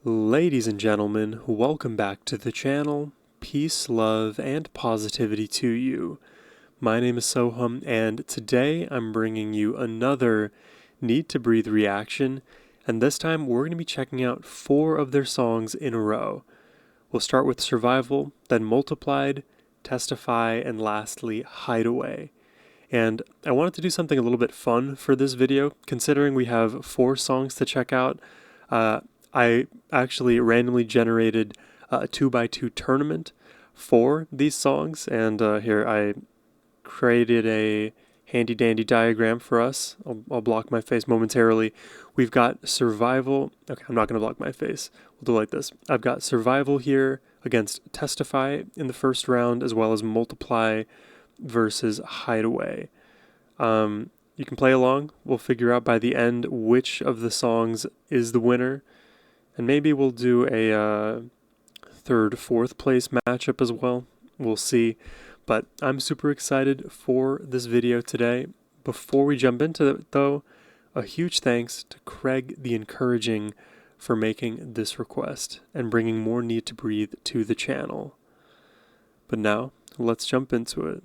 Ladies and gentlemen, welcome back to the channel. Peace, love, and positivity to you. My name is Sohum, and today I'm bringing you another Need to Breathe reaction, and this time we're going to be checking out 4 of their songs in a row. We'll start with Survival, then Multiplied, Testify, and lastly Hideaway. And I wanted to do something a little bit fun for this video, considering we have 4 songs to check out. I actually randomly generated a 2x2 tournament for these songs, and here I created a handy dandy diagram for us. I'll block my face momentarily. We've got Survival. Okay, I'm not going to block my face. We'll do it like this. I've got Survival here against Testify in the first round, as well as Multiply versus Hideaway. You can play along. We'll figure out by the end which of the songs is the winner. And maybe we'll do a 3rd, 4th place matchup as well. We'll see. But I'm super excited for this video today. Before we jump into it, though, a huge thanks to Craig the Encouraging for making this request and bringing more Need to Breathe to the channel. But now, let's jump into it.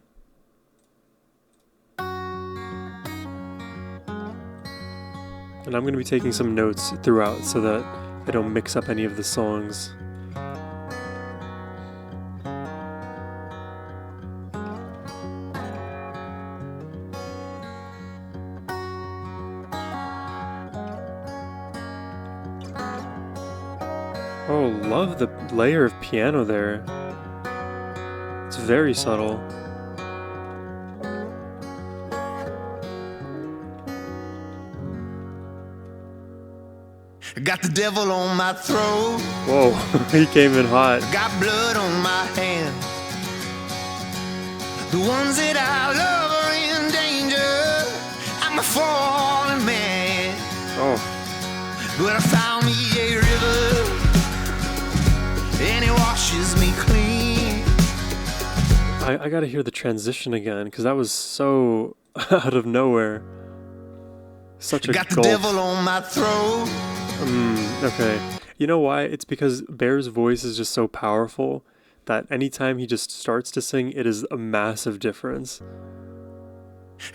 And I'm going to be taking some notes throughout so that I don't mix up any of the songs. Oh, love the layer of piano there. It's very subtle. Got the devil on my throat. Whoa, he came in hot. Got blood on my hands. The ones that I love are in danger. I'm a fallen man. Oh. But I found me a river, and it washes me clean. I gotta hear the transition again, because that was so out of nowhere. Such a Got the gulf. devil on my throat. Okay. You know why? It's because Bear's voice is just so powerful that anytime he just starts to sing, it is a massive difference.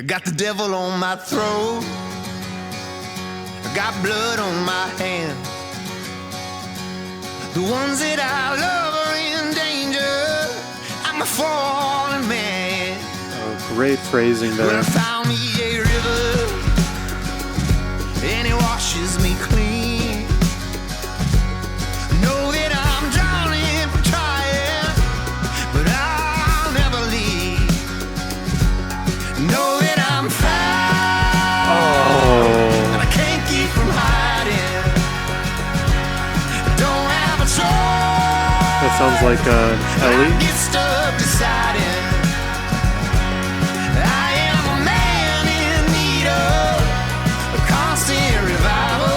Got the devil on my throat. Got blood on my hands. The ones that I love are in danger. I'm a fallen man. Oh, great phrasing there. But I found me a river, and it washes me clean. Know that I'm drowning for trying, but I'll never leave. Know that I'm found, and I can't keep from hiding. Don't have a choice. That sounds like Ellie. I get stuck deciding. I am a man in need of a constant revival.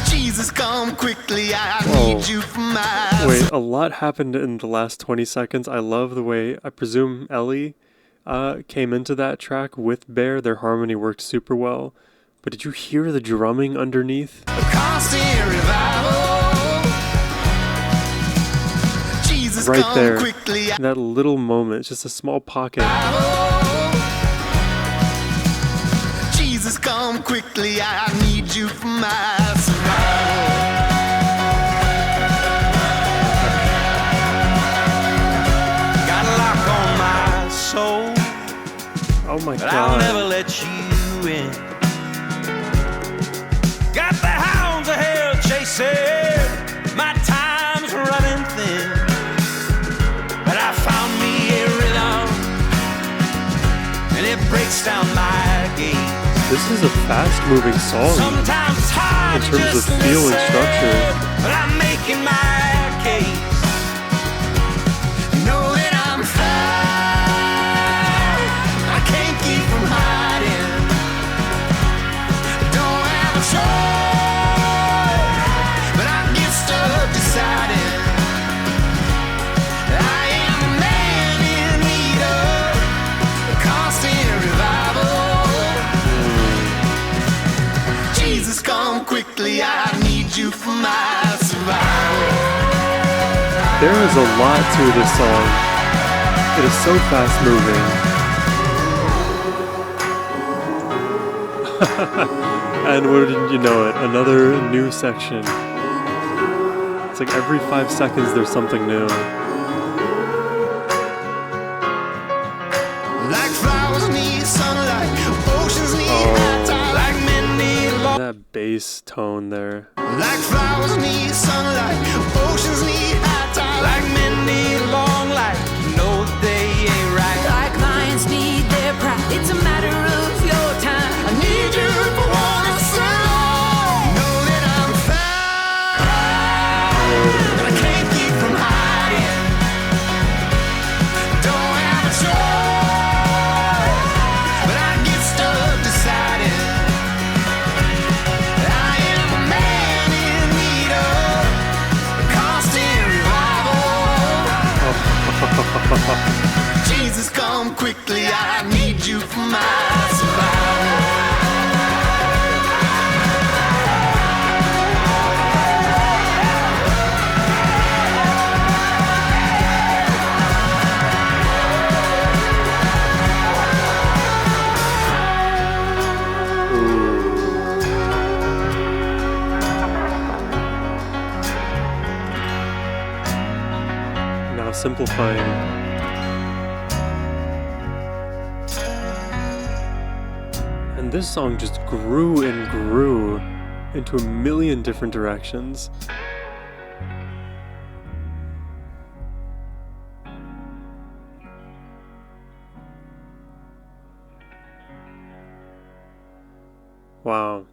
Jesus, come quickly, I need you for my... Wait, a lot happened in the last 20 seconds. I love the way, I presume Ellie came into that track with Bear. Their harmony worked super well. But did you hear the drumming underneath? A constant revival. Jesus, Right come there. quickly, In that little moment, just a small pocket. Jesus, come quickly, I need you for my survival. Got a lock on my soul, Oh my but I'll never god. let you in. Got the hounds of hell chasing, my time's running thin. But I found me a rhythm, and it breaks down my gate. This is a fast-moving song Sometimes it's hard in to terms of just feel and listen, structure. but I'm making my case. Know that I'm fine. I can't keep from hiding. Don't have a choice, but I get stuck deciding. I am a man in need of a constant revival. Jesus, come quickly. quickly, I need you for my survival. There is a lot to this song. It is so fast moving. And wouldn't you know it, another new section. It's like every 5 seconds there's something new. Like flowers need sunlight, oceans need hot tide, like men need long. That bass tone there. Like flowers need sunlight, oceans need hot tide, like men need long life. You know they ain't right. Like lions need their pride. It's a matter of your time. I need you for one so long. Know that I'm found, but I can't keep from hiding. Don't have a choice, but I get stuck deciding. I am a man in need of constant revival. Jesus, come quickly, I need you for my survival. Now simplifying. And this song just grew and grew into a million different directions. Wow.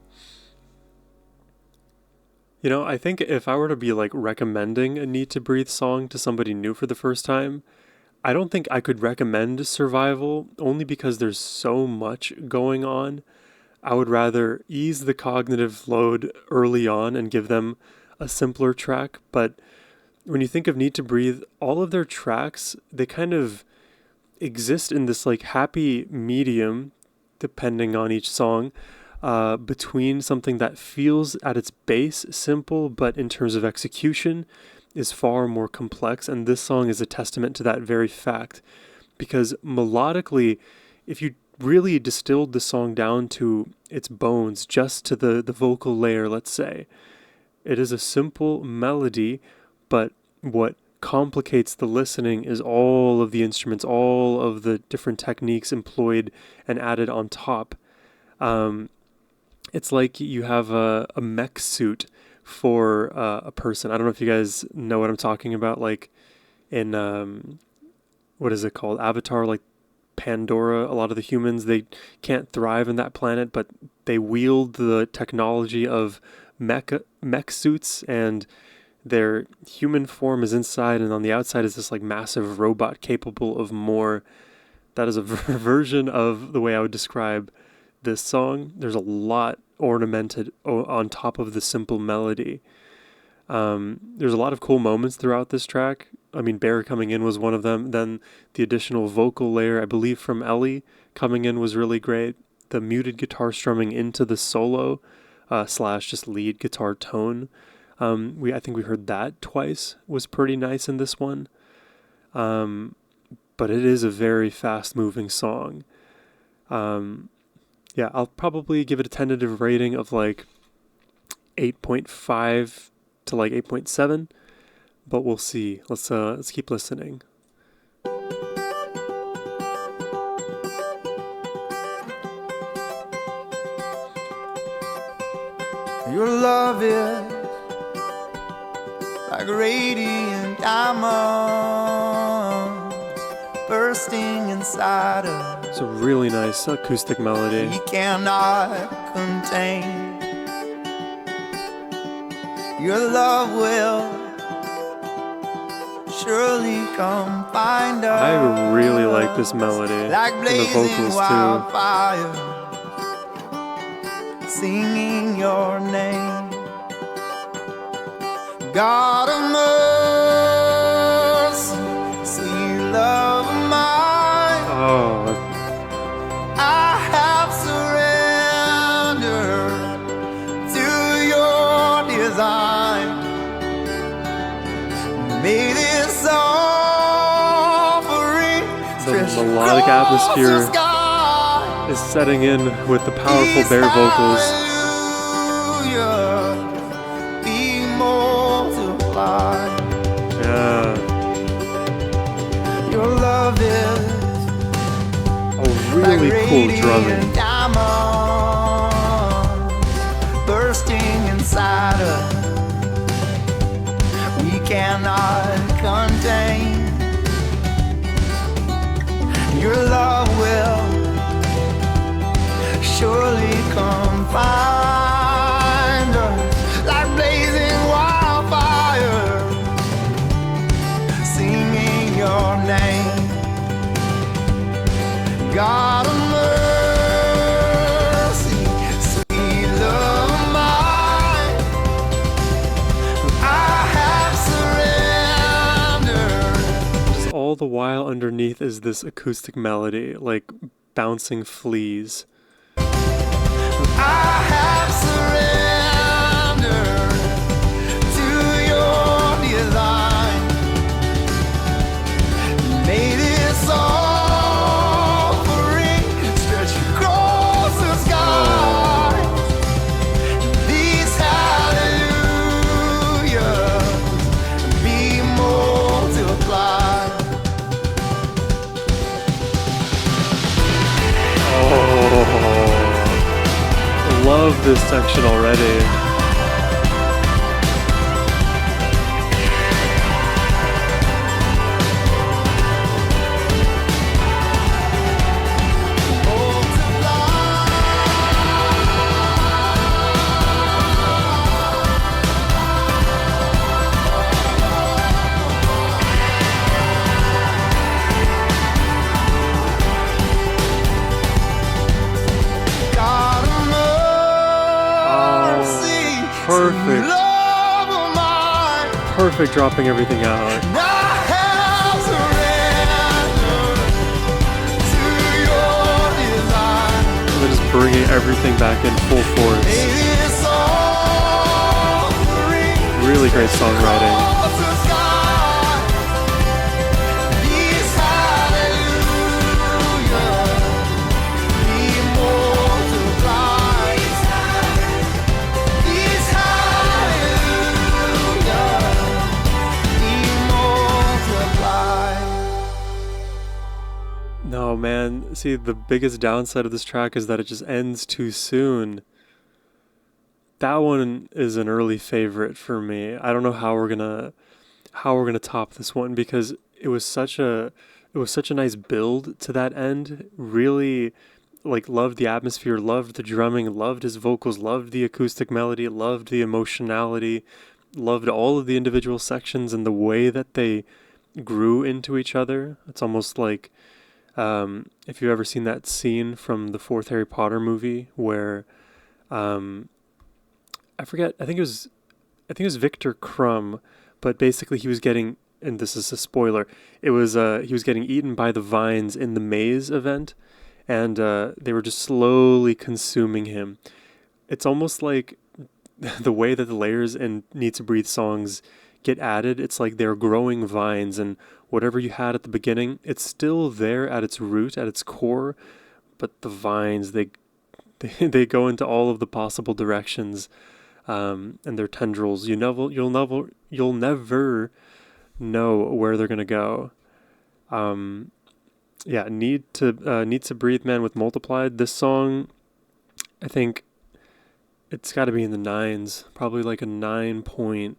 You know, I think if I were to be like recommending a Need to Breathe song to somebody new for the first time, I don't think I could recommend Survival, only because there's so much going on. I would rather ease the cognitive load early on and give them a simpler track. But when you think of Need to Breathe, all of their tracks, they kind of exist in this like happy medium, depending on each song, between something that feels at its base simple, but in terms of execution is far more complex. And this song is a testament to that very fact, because melodically, if you really distilled the song down to its bones, just to the vocal layer, let's say, it is a simple melody, but what complicates the listening is all of the instruments, all of the different techniques employed and added on top. It's like you have a mech suit for a person. I don't know if you guys know what I'm talking about, like in what is it called, Avatar, like Pandora. A lot of the humans, they can't thrive in that planet, but they wield the technology of mech suits, and their human form is inside, and on the outside is this like massive robot capable of more. That is a version of the way I would describe this song. There's a lot ornamented on top of the simple melody. There's a lot of cool moments throughout this track. I mean, Bear coming in was one of them. Then the additional vocal layer, I believe from Ellie, coming in was really great. The muted guitar strumming into the solo slash just lead guitar tone. I think we heard that twice, was pretty nice in this one. But it is a very fast moving song. Yeah, I'll probably give it a tentative rating of like 8.5 to like 8.7, but we'll see. Let's keep listening. Your love is like radiant diamonds bursting inside us. It's a really nice acoustic melody. You cannot contain. Your love will surely come find us. I really like this melody, like and the blazing vocals too. wildfire, singing your name. God of mercy, sweet love of mine. Oh, I have surrendered to your May this offering The melodic atmosphere is setting in with the powerful bare vocals. Be multiplied. Yeah. Your love is Really cool drumming. Diamonds bursting inside us. We cannot contain. Your love will surely come find us like blazing wildfire, singing your name. God of mercy, sweet love of mine, I have surrendered. Just all the while underneath is this acoustic melody, like bouncing fleas. I have surrendered to your design. May this offering stretch across the sky. These hallelujahs be multiplied. Love this section already. God of mercy, Perfect. love of mine, Perfect dropping everything out. I have surrendered to your design. And then just bringing everything back in full May force. this offering Really great songwriting. cross the sky. These hallelujahs be multiplied. These hallelujahs be multiplied. No, man. See, the biggest downside of this track is that it just ends too soon. That one is an early favorite for me. I don't know how we're gonna top this one because it was such a nice build to that end. Really, like, loved the atmosphere, loved the drumming, loved his vocals, loved the acoustic melody, loved the emotionality, loved all of the individual sections and the way that they grew into each other. It's almost like if you've ever seen that scene from the fourth Harry Potter movie where I forget, I think it was Victor Crumb, but basically he was getting, and this is a spoiler, he was getting eaten by the vines in the maze event, and they were just slowly consuming him. It's almost like the way that the layers in Need to Breathe songs get added, it's like they're growing vines, and whatever you had at the beginning, it's still there at its root, at its core, but the vines, they go into all of the possible directions, and their tendrils. You'll never know where they're gonna go. Yeah, Need to Breathe, man, with Multiplied. This song, I think it's got to be in the 9s, probably like a 9.4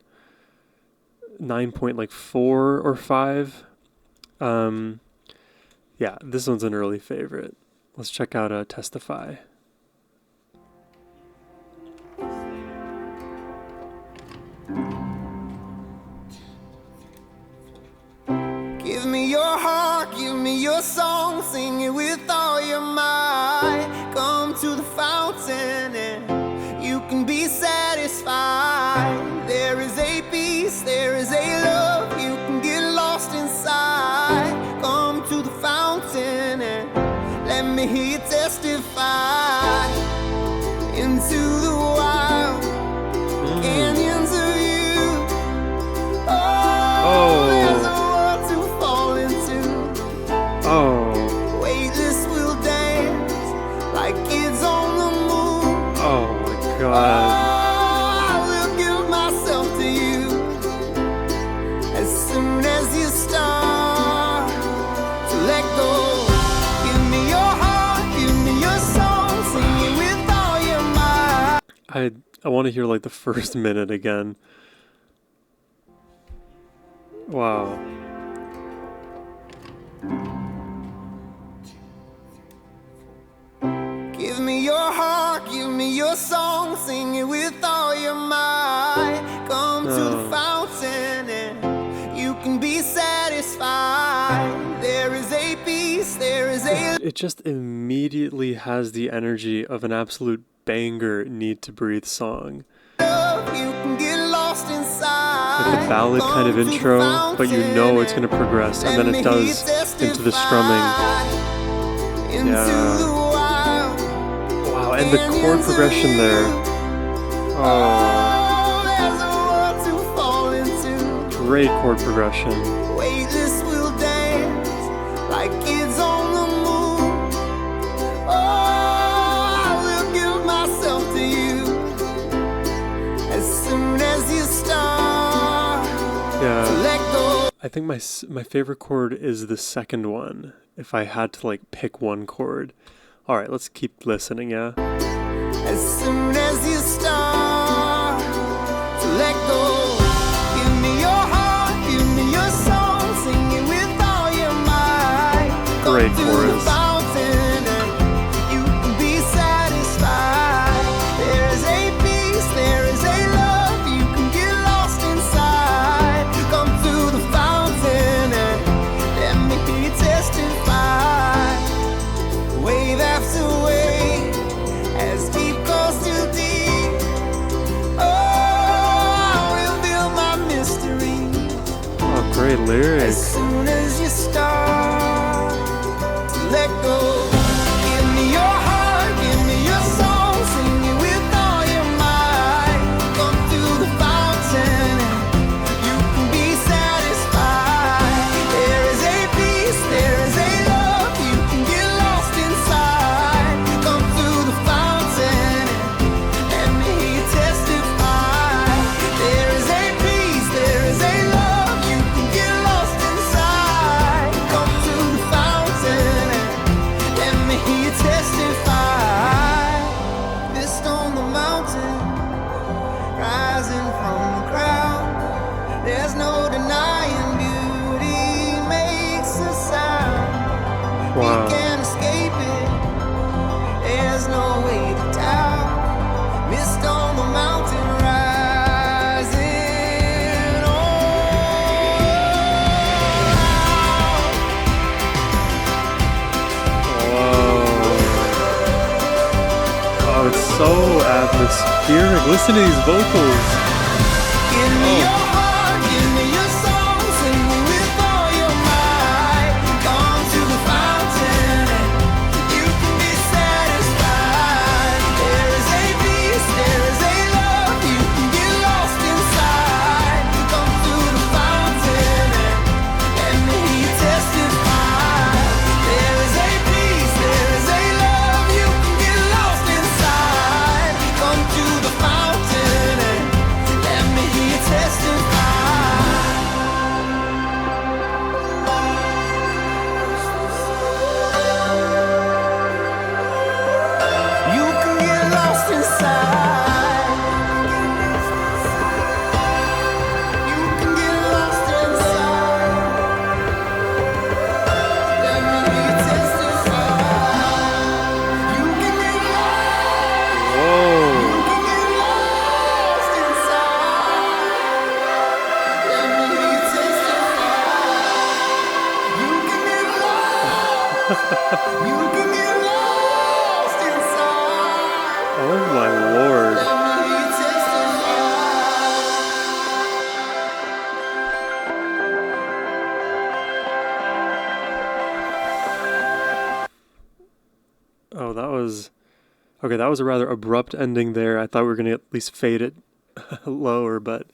or 5. Yeah, this one's an early favorite. Let's check out Testify. Give me your heart, give me your song, sing it with all your might. Come to the fountain and you can be satisfied. There is a peace, there is a love, you can get lost inside. Come to the fountain and let me hear you testify. Into the wild canyons of you. Oh, want to hear like the first minute again. Wow. Give me your heart, give me your song, sing it with all your might. Come to the fountain and you can be satisfied. There is a peace, there is a It just immediately has the energy of an absolute banger Need to Breathe song. love, you can get lost inside. Like the ballad kind of intro, but you know it's going to progress, and then it does into the strumming. Yeah. Wow, and the chord progression there. Oh, great chord progression. Weightless will dance like kids on the moon. Oh, I will give myself to you as soon as you start to Yeah. let go. I think my favorite chord is the second one, if I had to like pick one chord. All right, let's keep listening, yeah? As soon as you start to let go, give me your heart, give me your soul, sing it with all your might. Great Come to the chorus. fountain and you can be satisfied. There is a peace, there is a love, you can get lost inside. Come to the fountain and let me hear you testify. Wave after wave, as deep goes too deep. Oh, I will build my mystery Oh, great as lyrics. soon as you start to let go. Give me your heart, give me your soul, sing it with all your might. Come to the fountain and you can be satisfied. There is a peace, there is a love, you can get lost inside. Come to the fountain and let me hear you testify. There is a peace, there is a love, you can get lost inside. Come to the fountain and let me hear you testify. Mist on the mountain, rising from the ground. There's no denying beauty makes a sound. We Wow. can't escape it. There's no way to doubt. Mist on the mountain rising. Oh, Whoa. Oh, it's so atmospheric. Listen to these vocals. give me your heart, give me your soul, sing it with all your might. Come to the fountain and you can be satisfied. There is a peace, there is a love, you can get lost inside. Come to the fountain and let me hear you testify. There is a peace, there is a love, you can get lost inside. Come to the fountain and let me hear you testify. You can get lost inside. You can get lost inside. Let me hear you testify. You can get lost. Whoa. You can get lost inside. Let me hear you testify. You can get lost. You can get lost inside. Oh my lord. Let me hear you testify. Oh, that was okay. That was a rather abrupt ending there. I thought we were gonna at least fade it lower, but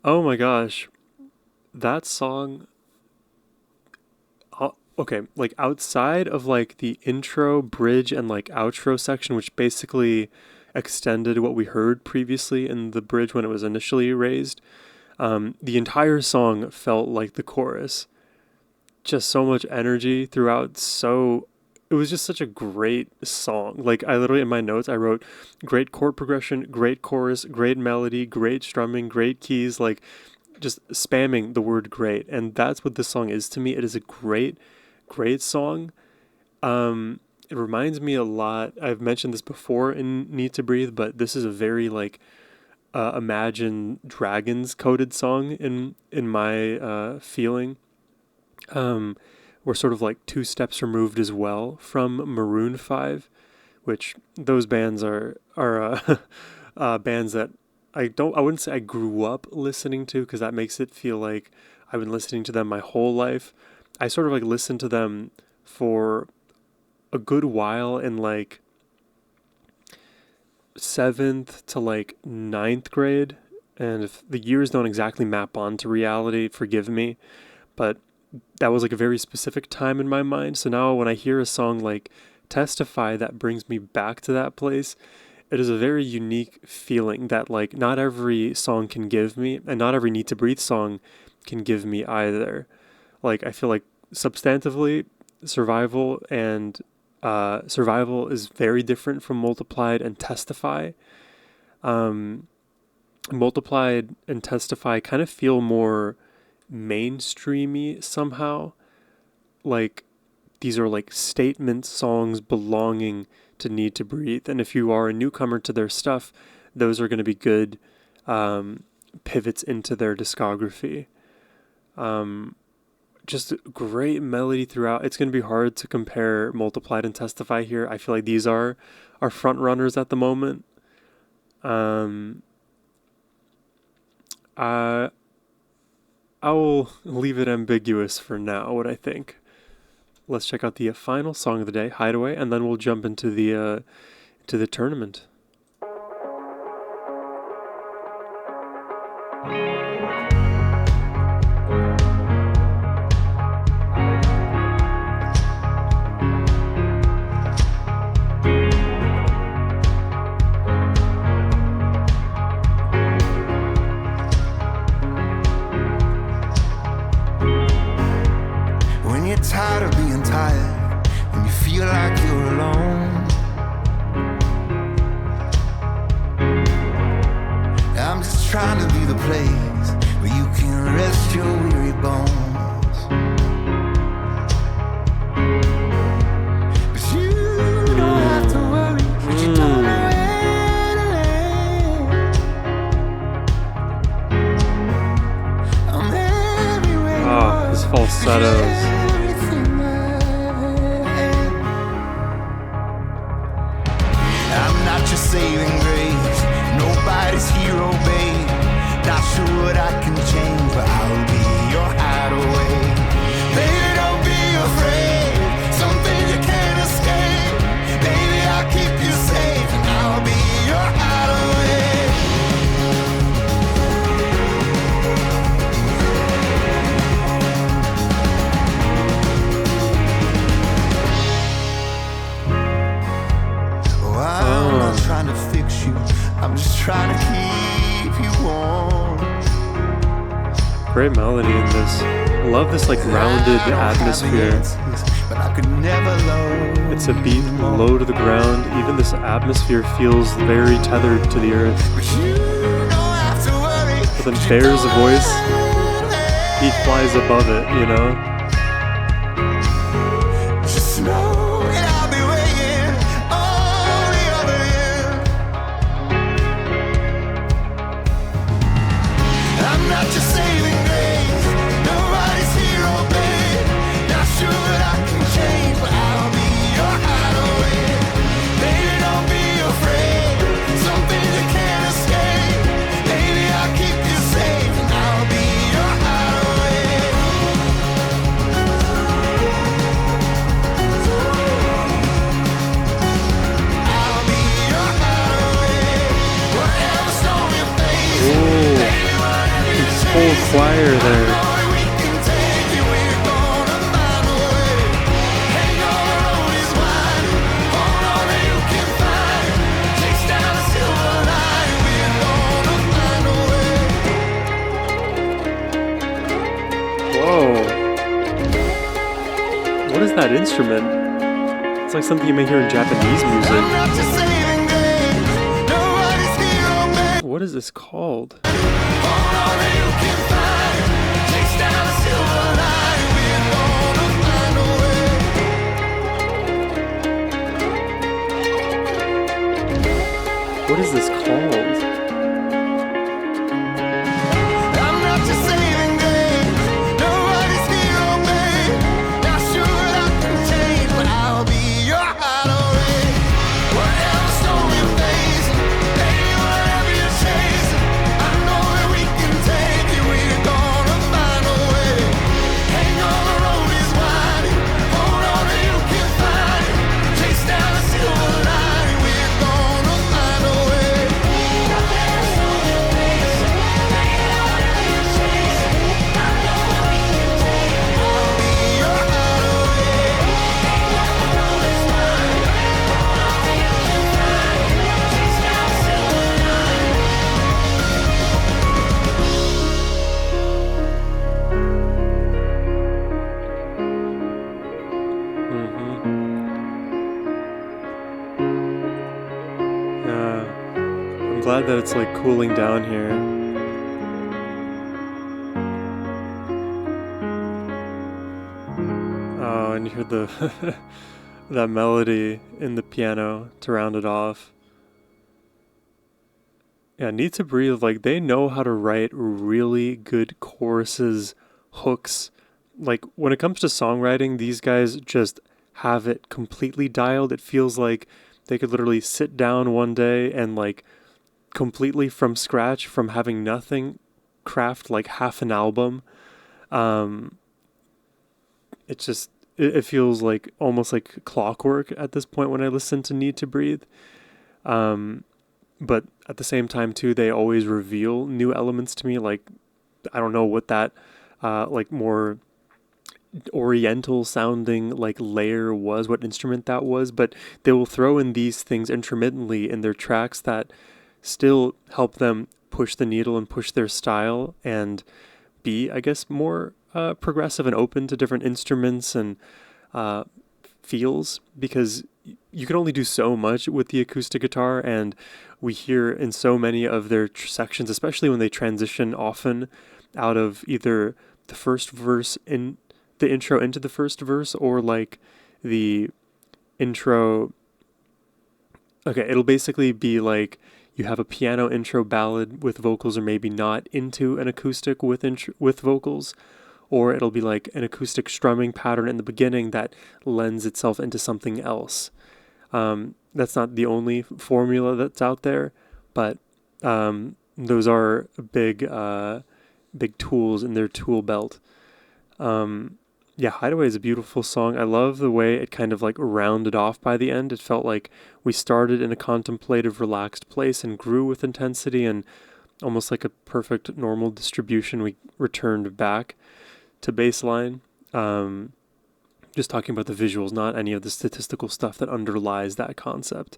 oh my gosh, that song. Okay, like outside of like the intro, bridge, and like outro section, which basically extended what we heard previously in the bridge when it was initially raised, the entire song felt like the chorus. Just so much energy throughout. So it was just such a great song. Like, I literally, in my notes, I wrote great chord progression, great chorus, great melody, great strumming, great keys, like just spamming the word great. And that's what this song is to me. It is a great, great song. It reminds me a lot. I've mentioned this before in Need to Breathe, but this is a very like Imagine Dragons coded song in my feeling. We're sort of like 2 steps removed as well from Maroon 5, which those bands are bands that I wouldn't say I grew up listening to, because that makes it feel like I've been listening to them my whole life. I sort of like listened to them for a good while in like 7th to like 9th grade. And if the years don't exactly map onto reality, forgive me, but that was like a very specific time in my mind. So now when I hear a song like Testify that brings me back to that place, it is a very unique feeling that like not every song can give me, and not every Need to Breathe song can give me either. Like, I feel like substantively Survival is very different from Multiplied and Testify. Multiplied and Testify kind of feel more mainstreamy somehow. Like, these are like statement songs belonging to Need to Breathe. And if you are a newcomer to their stuff, those are going to be good pivots into their discography. Just great melody throughout. It's going to be hard to compare Multiplied and Testify here. I feel like these are our front runners at the moment. I will leave it ambiguous for now, what I think. Let's check out the final song of the day, Hideaway, and then we'll jump into the tournament. Tired of being tired, when you feel like you're alone, I'm just trying to be the place where you can rest your weary bones. But you don't have to worry, but you don't know where to land. I'm everywhere. His falsettos. Saving grace, nobody's hero, babe. Not sure what I can change, but I'll be your hideaway. Baby, don't be afraid, some things you can't escape. Baby, I'll keep you safe, and I'll be your hideaway. Oh, I'm not trying to fix you, I'm just trying to keep you warm. Great melody in this. I love this like rounded atmosphere. But I could never love. It's a beat low to the ground. Even this atmosphere feels very tethered to the earth. But then Bear's voice, he flies above it, you know? Just know that I'll be waiting on the other end. I'm not just saving grace, nobody's hero, babe. Not sure what I can change, but I'll be your hideaway. Baby, don't be afraid, something you can't escape. Baby, I'll keep you safe, and I'll be your hideaway. I'll be your hideaway. Whatever storm you face, baby, whatever you It's change. full choir there. We can take you, we're gonna find a way. Hang on, the road is wide. Hold on, and you can find. Chase down a silver line. We're gonna find a way. Whoa. What is that instrument? It's like something you may hear in Japanese music. What is this called? What is this called? I'm glad that it's like cooling down here. Oh, and you hear the that melody in the piano to round it off. Yeah, Need to Breathe, like they know how to write really good choruses, hooks. Like when it comes to songwriting, these guys just have it completely dialed. It feels like they could literally sit down one day and like completely from scratch, from having nothing, craft like half an album. It feels like almost like clockwork at this point when I listen to Need to Breathe. But at the same time too, they always reveal new elements to me. Like I don't know what that like more oriental sounding like layer was, what instrument that was, but they will throw in these things intermittently in their tracks that still help them push the needle and push their style and be, I guess, more progressive and open to different instruments and feels, because you can only do so much with the acoustic guitar, and we hear in so many of their sections, especially when they transition often out of either the first verse in the intro into the first verse, or like the intro. Okay, it'll basically be like you have a piano intro ballad with vocals, or maybe not, into an acoustic with vocals, or it'll be like an acoustic strumming pattern in the beginning that lends itself into something else. That's not the only formula that's out there, but those are big tools in their tool belt. Yeah, Hideaway is a beautiful song. I love the way it kind of like rounded off by the end. It felt like we started in a contemplative, relaxed place and grew with intensity, and almost like a perfect normal distribution, we returned back to baseline. Just talking about the visuals, not any of the statistical stuff that underlies that concept.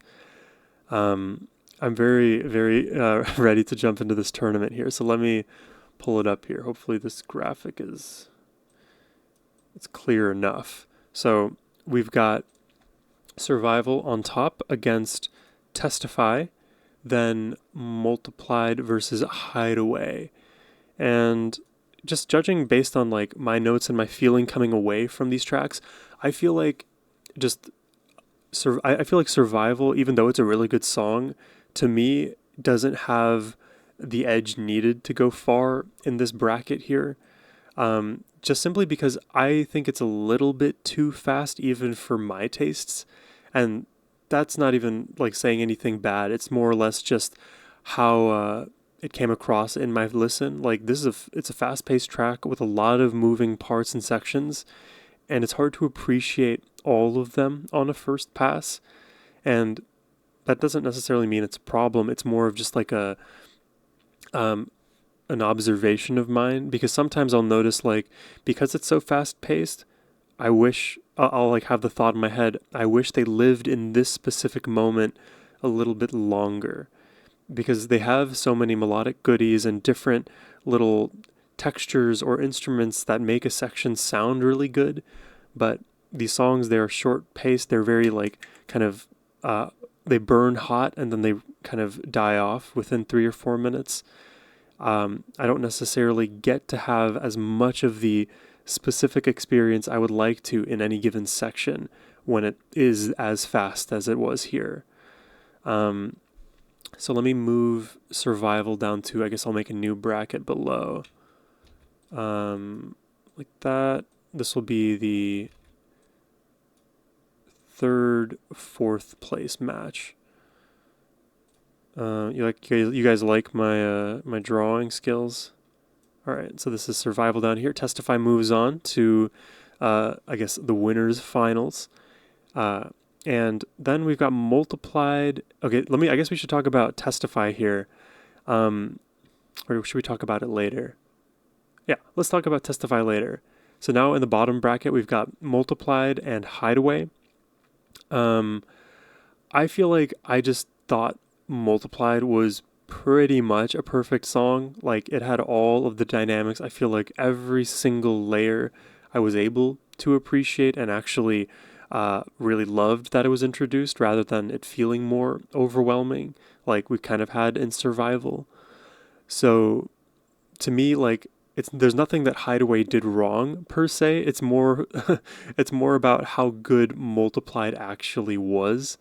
I'm very, very ready to jump into this tournament here. So let me pull it up here. Hopefully this graphic it's clear enough. So we've got Survival on top against Testify, then Multiplied versus Hideaway. And just judging based on like my notes and my feeling coming away from these tracks, I feel like I feel like Survival, even though it's a really good song, to me doesn't have the edge needed to go far in this bracket here. Just simply because I think it's a little bit too fast even for my tastes. And that's not even like saying anything bad. It's more or less just how it came across in my listen. Like it's a fast-paced track with a lot of moving parts and sections, and it's hard to appreciate all of them on a first pass. And that doesn't necessarily mean it's a problem. It's more of just like an observation of mine, because sometimes I'll notice, like, because it's so fast paced, I wish I'll like have the thought in my head, I wish they lived in this specific moment a little bit longer, because they have so many melodic goodies and different little textures or instruments that make a section sound really good, but these songs, they're short paced. They're very like kind of they burn hot and then they kind of die off within 3 or 4 minutes. I don't necessarily get to have as much of the specific experience I would like to in any given section when it is as fast as it was here. So let me move survival down to, I guess I'll make a new bracket below. Like that. This will be the third, fourth place match. You guys like my my drawing skills? All right, so this is survival down here. Testify moves on to, I guess, the winners finals, and then we've got multiplied. Okay, I guess we should talk about Testify here, or should we talk about it later? Yeah, let's talk about Testify later. So now in the bottom bracket we've got multiplied and Hideaway. I feel like I just thought Multiplied was pretty much a perfect song. Like, it had all of the dynamics. I feel like every single layer I was able to appreciate and actually really loved that it was introduced, rather than it feeling more overwhelming like we kind of had in Survival. So to me, like, there's nothing that Hideaway did wrong per se. It's more it's more about how good Multiplied actually was.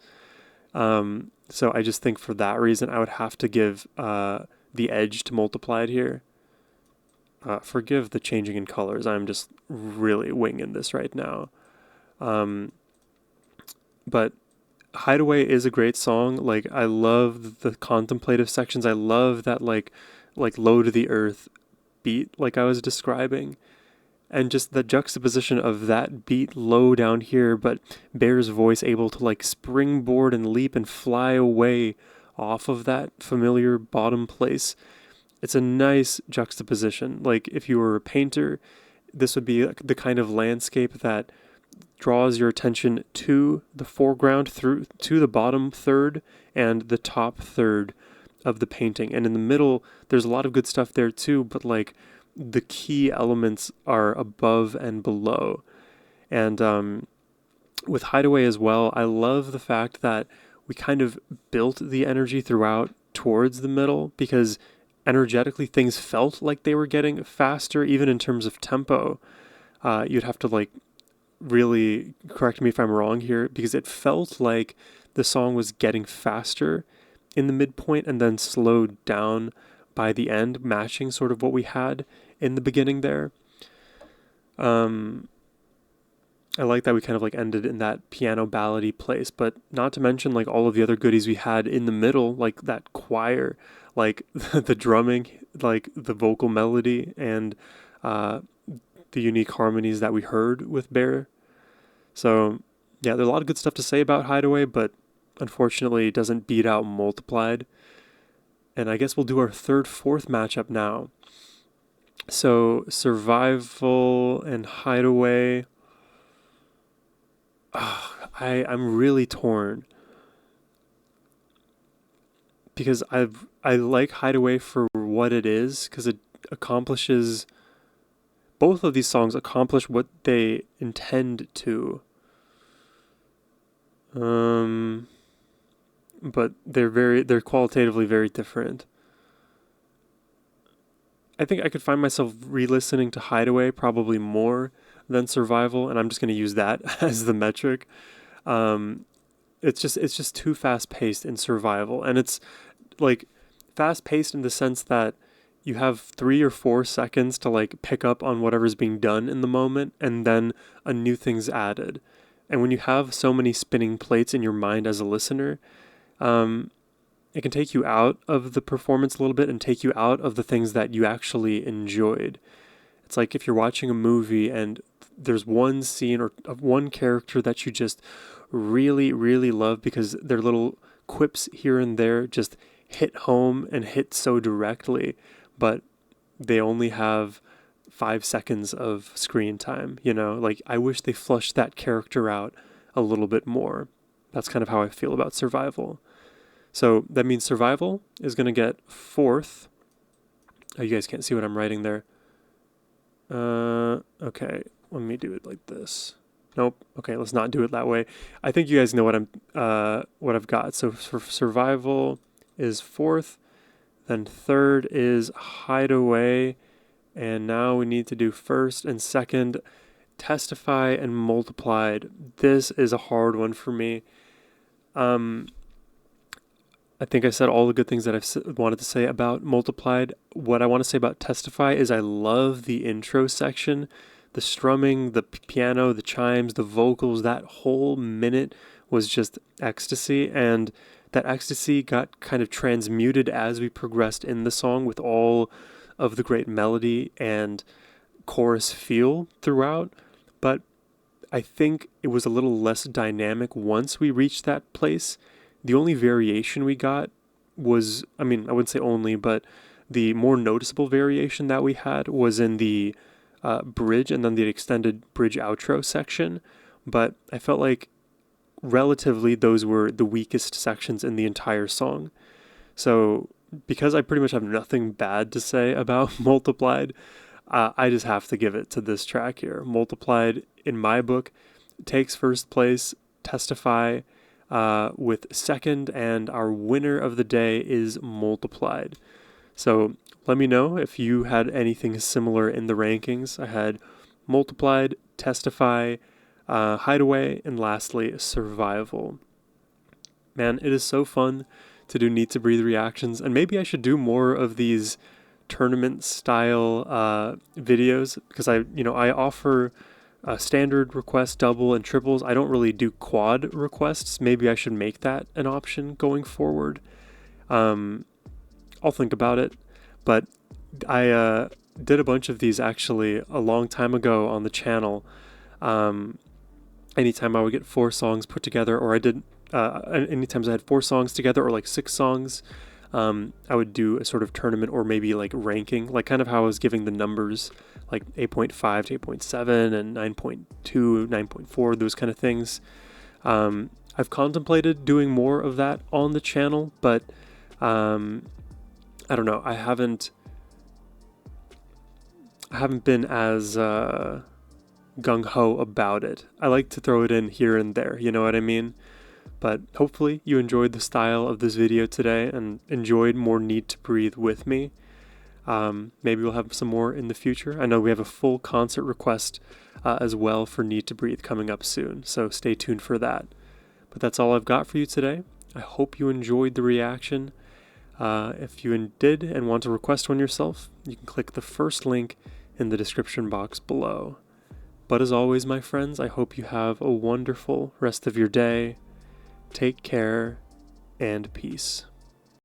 So I just think for that reason I would have to give the edge to Multiplied here. Forgive the changing in colors. I'm just really winging this right now. But Hideaway is a great song. Like, I love the contemplative sections. I love that like low to the earth beat like I was describing. And just the juxtaposition of that beat low down here, but Bear's voice able to like springboard and leap and fly away off of that familiar bottom place. It's a nice juxtaposition. Like, if you were a painter, this would be the kind of landscape that draws your attention to the foreground through to the bottom third and the top third of the painting. And in the middle, there's a lot of good stuff there too, but like, the key elements are above and below. And with Hideaway as well, I love the fact that we kind of built the energy throughout towards the middle, because energetically things felt like they were getting faster, even in terms of tempo. You'd have to like really correct me if I'm wrong here, because it felt like the song was getting faster in the midpoint and then slowed down by the end, matching sort of what we had in the beginning there. I like that we kind of like ended in that piano ballady place, but not to mention like all of the other goodies we had in the middle, like that choir, like the drumming, like the vocal melody, and the unique harmonies that we heard with Bear. So yeah, there's a lot of good stuff to say about Hideaway, but unfortunately it doesn't beat out Multiplied. And I guess we'll do our third, fourth matchup now. So Survival and Hideaway. I'm really torn, because I like Hideaway for what it is, because it accomplishes, both of these songs accomplish what they intend to. But they're qualitatively very different. I think I could find myself re-listening to Hideaway probably more than Survival, and I'm just going to use that as the metric. It's just too fast-paced in Survival, and it's like fast-paced in the sense that you have 3 or 4 seconds to like pick up on whatever's being done in the moment, and then a new thing's added. And when you have so many spinning plates in your mind as a listener, it can take you out of the performance a little bit and take you out of the things that you actually enjoyed. It's like if you're watching a movie and there's one scene or one character that you just really, really love because their little quips here and there just hit home and hit so directly, but they only have 5 seconds of screen time, you know? Like, I wish they flushed that character out a little bit more. That's kind of how I feel about Survival. So that means Survival is going to get fourth. Oh, you guys can't see what I'm writing there. Okay, let me do it like this. Nope. Okay, let's not do it that way. I think you guys know what I've got. So for survival is fourth, then third is Hideaway, and now we need to do first and second, Testify and Multiplied. This is a hard one for me. I think I said all the good things that I've wanted to say about Multiplied. What I want to say about Testify is I love the intro section. The strumming, the piano, the chimes, the vocals, that whole minute was just ecstasy. And that ecstasy got kind of transmuted as we progressed in the song with all of the great melody and chorus feel throughout. But I think it was a little less dynamic once we reached that place. The only variation we got was, I mean, I wouldn't say only, but the more noticeable variation that we had was in the bridge and then the extended bridge outro section. But I felt like relatively those were the weakest sections in the entire song. So because I pretty much have nothing bad to say about Multiplied, I just have to give it to this track here. Multiplied, in my book, takes first place. Testify with second, and our winner of the day is Multiplied. So let me know if you had anything similar in the rankings. I had Multiplied, Testify, Hideaway, and lastly, Survival. Man, it is so fun to do Need to Breathe reactions, and maybe I should do more of these tournament style videos, because I offer standard requests, double and triples. I don't really do quad requests. Maybe I should make that an option going forward. I'll think about it, but I did a bunch of these actually a long time ago on the channel. Anytime I would get 4 songs put together, or I did anytime I had 4 songs together or like 6 songs, I would do a sort of tournament or maybe like ranking, like kind of how I was giving the numbers, like 8.5 to 8.7 and 9.2, 9.4, those kind of things. I've contemplated doing more of that on the channel, but I don't know. I haven't been as gung-ho about it. I like to throw it in here and there, you know what I mean? But hopefully you enjoyed the style of this video today and enjoyed more Need to Breathe with me. Maybe we'll have some more in the future. I know we have a full concert request as well for Need to Breathe coming up soon, so stay tuned for that. But that's all I've got for you today. I hope you enjoyed the reaction. If you did and want to request one yourself, you can click the first link in the description box below. But as always, my friends, I hope you have a wonderful rest of your day. Take care and peace.